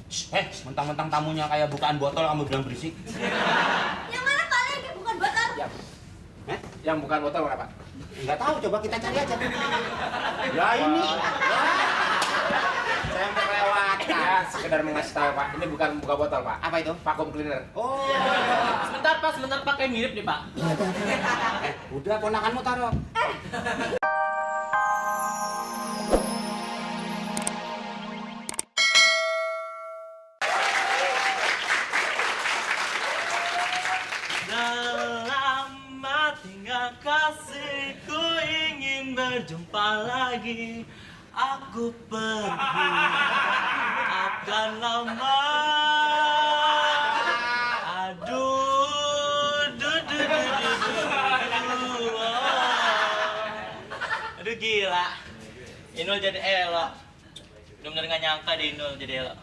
Mentang-mentang tamunya kayak bukaan botol kamu bilang berisik. Yang mana kalian kayak bukan botol? Ya. Yang bukan botol apa? Enggak tahu, coba kita cari aja. Ya ini. Saya melewat. Ya, sekedar mengasih tahu Pak, ini bukan buka botol Pak. Apa itu? Vacuum cleaner. Oh. Sebentar Pak, kayak mirip nih Pak. Udah ponakanmu taruh. Selamat tinggal kasihku, ingin berjumpa lagi. Aku pergi akan lama. Aduh gila. Inul jadi elok. Bener-bener gak nyangka deh Inul jadi elok.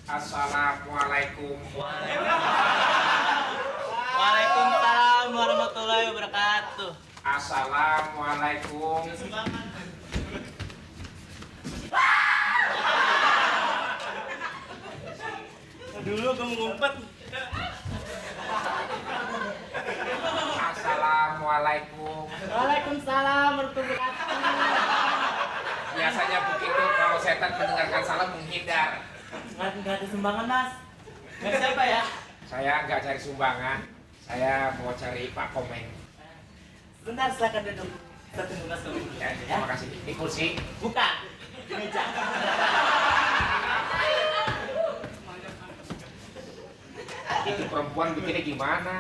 Assalamualaikum. Waalaikumsalam warahmatullahi wabarakatuh. Assalamualaikum. Dulu gue mau ngumpet. Assalamualaikum. Waalaikumsalam warahmatullahi wabarakatuh. Biasanya begitu kalau setan mendengarkan salam menghindar. Nggak ada sumbangan mas. Nggak siapa ya? Saya nggak cari sumbangan. Saya mau cari Pak Komeng. Sebentar silakan duduk. Kita tunggu mas dulu. Ya, terima kasih. Di kursi. Bukan. Di meja. Itu perempuan bikinnya gimana?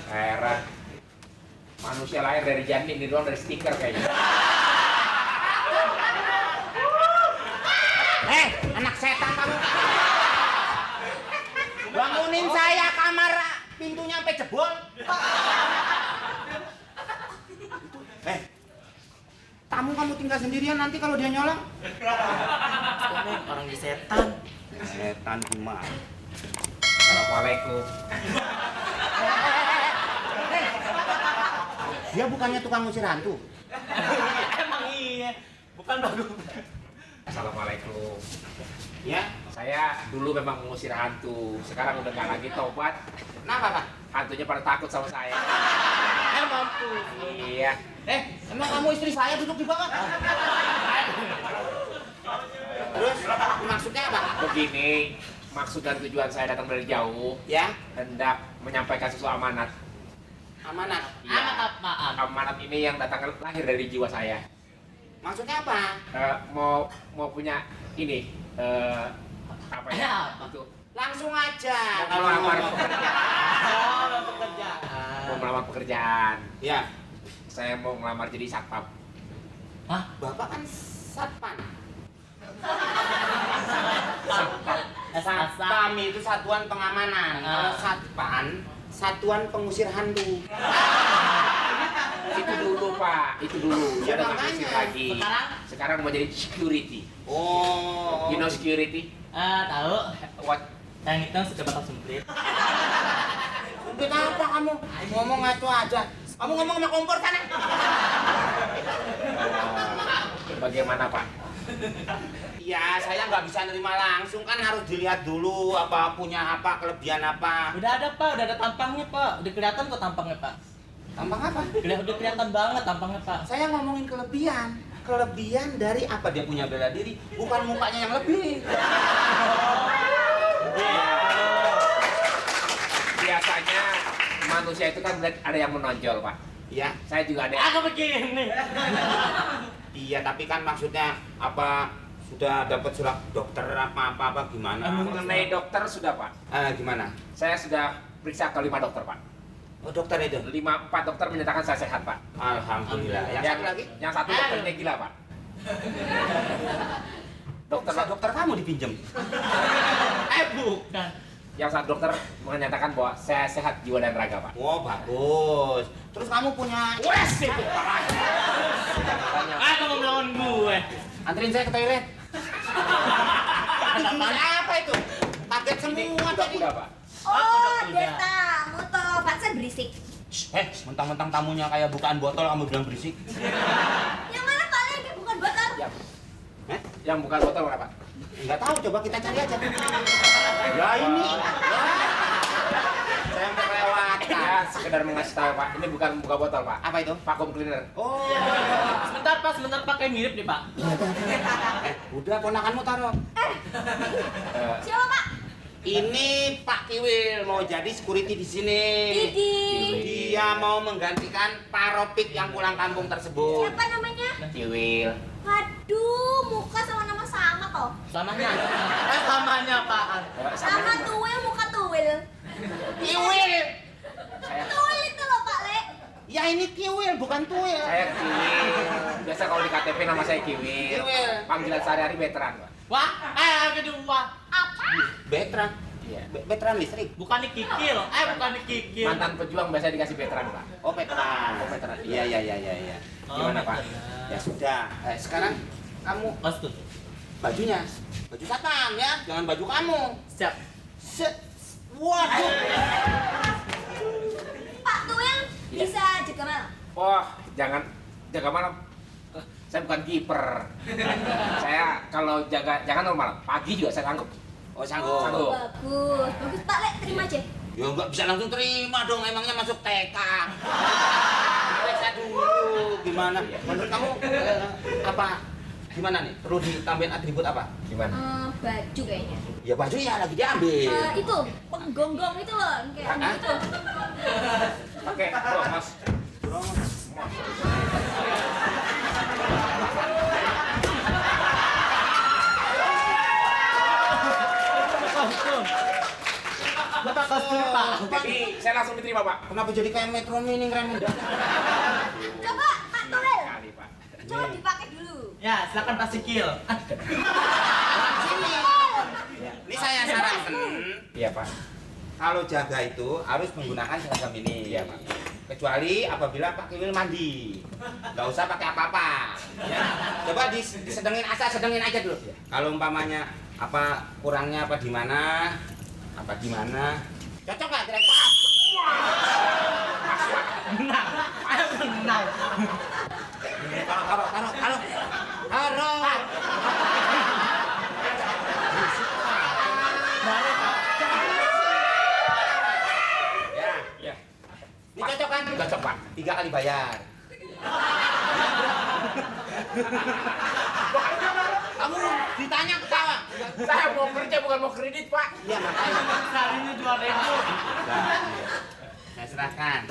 Heran. Manusia lahir dari janin, ini doang dari stiker kayaknya. Anak setan kamu. Bangunin saya, kamar pintunya sampai jebol. Tamu kamu tinggal sendirian nanti kalau dia nyolong. Orang di setan. Setan gimana? Assalamualaikum. Dia bukannya tukang ngusir hantu. Emang iya. Bukan bagus. Assalamualaikum. Ya, Saya dulu memang mengusir hantu. Sekarang udah nggak lagi tobat. kenapa Pak? Hantunya pada takut sama saya. Mampus. Iya. Emang kamu istri saya duduk di bawah? Terus maksudnya apa? Begini, maksud dan tujuan saya datang dari jauh, Ya, hendak menyampaikan sesuatu amanat. amanat. Iya. Apaan? Amanat ini yang datang lahir dari jiwa saya. Maksudnya apa? Mau punya ini apa ya? Apa? Itu Langsung aja. mau melamar Oh, pekerjaan. pekerjaan. Mau melamar pekerjaan. Ya, Saya mau melamar jadi satpam. Hah? Bapak kan satpam. Satpam. Satpam itu satuan pengamanan. Kalau satpam, satuan pengusir hantu. Itu dulu Pak, itu dulu. Saya udah nggak Makanya. ngusir lagi. Sekarang mau jadi security. Oh. You know security? Tahu. What? Yang hitam suka bakal semprit. Udah apa kamu? Ngomong ngaco aja. Kamu ngomong sama kompor sana. Bagaimana Pak? Ya, saya nggak bisa nerima langsung, kan harus dilihat dulu apa punya apa, kelebihan apa. Udah ada Pak, udah ada tampangnya Pak. Udah kelihatan kok tampangnya Pak. Tampang apa? Udah kelihatan banget tampangnya Pak. Saya ngomongin kelebihan. Kelebihan dari apa dia punya bela diri, bukan mukanya yang lebih. Biasanya manusia itu kan ada yang menonjol Pak. Ya, Saya juga ada. Aku begini. iya, tapi kan maksudnya apa sudah dapat surat dokter apa gimana? Mengenai dokter sudah Pak. Gimana? Saya sudah periksa ke 5 dokter Pak. Oh, dokter itu. 4 dokter menyatakan saya sehat Pak. Alhamdulillah. Yang satu lagi? Yang satu dokternya gila Pak. Dokter kamu dipinjem. Bukan. Yang satu dokter menyatakan bahwa saya sehat jiwa dan raga Pak. Oh, bagus. Terus kamu punya Wes itu Pak. Aku mau melawan gue. anterin saya ke toilet. Apa itu? Kaget semua tadi. Udah Pak. Oh, dia tamu toh. Pantesan berisik. Mentang-mentang tamunya kayak bukaan botol kamu bilang berisik. Yang mana kalian kayak bukan botol? Ya. Yang bukan botol berapa? Enggak tahu, coba kita cari aja. Ya ini. Saya mau kelewatan. Ya, sekedar mengasih tahu Pak, ini bukan buka botol Pak. Apa itu? Vacuum cleaner. Oh. Sebentar Pak, sebentar Pak, kayak mirip nih Pak. Udah ponakanmu taruh. Siapa Pak? Ini Pak Kiwil mau jadi security di sini. Didi. Dia mau menggantikan paropik yang pulang kampung tersebut. Siapa namanya? Kiwil. Waduh, muka sama nama sama toh. Samanya. Samanya apaan? Sama tuwil, muka tuwil. Kiwil. Tuwil itu loh Pak Le. Ya ini Kiwil bukan Tuwil. Saya Kiwil. Biasa kalau di KTP nama saya Kiwil. Kiwil. Panggilan sehari-hari veteran Pak. Wah, kedua. Apa? Veteran. Iya. Veteran listrik. Bukannya kikil. Bukannya kikil. Mantan pejuang biasa dikasih veteran Pak. Oh veteran. Oh, veteran. Iya. Gimana Oh, Pak? veteran. Ya sudah. Sekarang kamu Mas tuh. bajunya baju satpam ya, jangan baju kamu. Siap. Waduh. Pak Tuwil Iya. bisa jaga malam. Oh, jangan jaga malam. Saya bukan kiper. Saya kalau jaga jangan normal. Pagi juga saya sanggup. Oh sanggup. Sanggup. Bagus Pak Le, terima aja. Ya nggak bisa langsung terima dong, emangnya masuk TK. Periksa dulu gimana. Menurut kamu apa? Gimana nih? Perlu ditambahin atribut apa? Gimana? Baju kayaknya. Ya baju ya lagi diambil. Itu penggonggong itu loh, kayak Hah? gitu. Pakai bro, Mas. Kostum. Bapak kostum Pak. Jadi saya langsung diterima Pak. Kenapa jadi kayak Metro Mini keren mendadak? Coba Pak Tuwil, Kali Pak. coba dipakai dulu. Ya, silakan Pak Sikil. Sini. Ini saya sarankan. Iya Pak. Kalau jaga itu harus menggunakan seragam ini. Iya, Pak. Kecuali apabila Pak Kiwil mandi. Nggak usah pakai apa-apa. Ya. Coba disedengin sedengin aja dulu. Iya. Kalau umpamanya apa kurangnya apa di mana? Apa gimana? Cocok nggak kira-kira? Menang. Ayo menang. Taruh. Boleh Pak. Ya, Iya. ini cocok kan? Cocok Pak. 3 kali bayar. Kamu ditanya ketawa. Saya mau kerja bukan mau kredit Pak. Iya makanya. Seharinya 2.000. Nah, saya serahkan.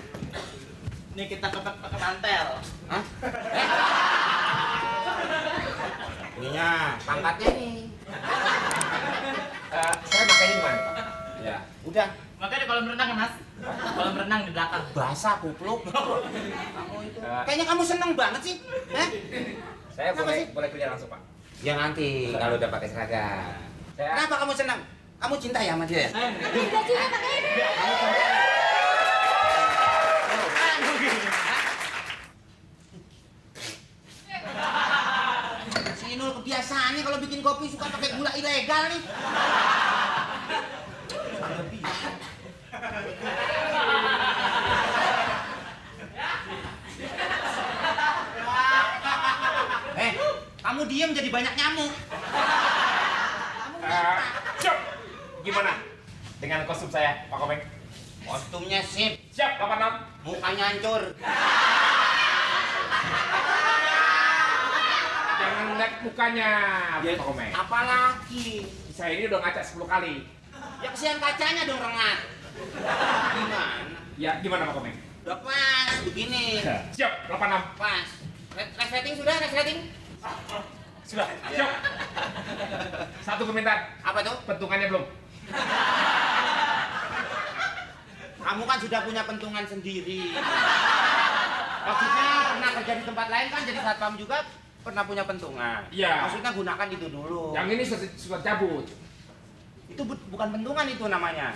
Nih kita kepek pakai mantel. Hah? Ininya, pangkatnya nih. Saya makanya di mana Pak? Ya, udah. Makanya kolam renang ya Mas. Kolam renang di belakang. Basah kupluk. Kamu itu. Eh. Kayaknya kamu seneng banget sih. Saya Kenapa sih? boleh kerja langsung Pak. Ya nanti kalau udah pakai seragam. Saya Kenapa kamu senang? Kamu cinta ya sama dia ya? Ini bajunya pakai. Si Inul kebiasaannya kalau bikin kopi suka pakai gula ilegal nih. Kamu diem jadi banyak nyamuk. siap. Gimana? Dengan kostum saya, Pak Komeng? Kostumnya sip, Siap, 86. mukanya hancur. Jangan lihat mukanya, Pak Komeng. Apalagi? Saya ini udah ngaca 10 kali. Ya kesian kacanya dong rengat. Gimana? Ya, gimana Pak Komeng? Udah pas begini. Siap, 86. Pas. Resleting sudah, resleting? Sudah, siap. Satu komentar. Apa tuh? Pentungannya belum. Kamu kan sudah punya pentungan sendiri. Maksudnya pernah kerja di tempat lain kan jadi satpam juga pernah punya pentungan. Iya. Maksudnya gunakan itu dulu. Yang ini sudah cabut. Itu bukan pentungan itu namanya.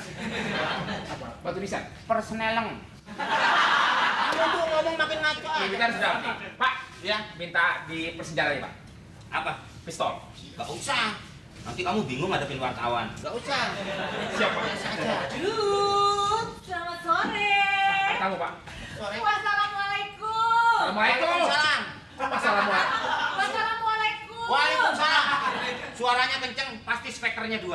Apa? Batu nisan. Persneleng. Kamu tuh ngomong makin ngaco Ini aja. kita sudah. Pak, Ya, minta di persenjatai Pak. apa? Pistol. Gak usah. Nanti kamu bingung ngadepin wartawan. Gak usah. Siap Pak. Biasa aja. Aduh, selamat sore. Kamu Pak. Sore. Wassalamualaikum. Assalamualaikum. Waalaikumsalam. Assalamualaikum. Wassalamualaikum. Waalaikumsalam. Suaranya kenceng, pasti spekernya 2.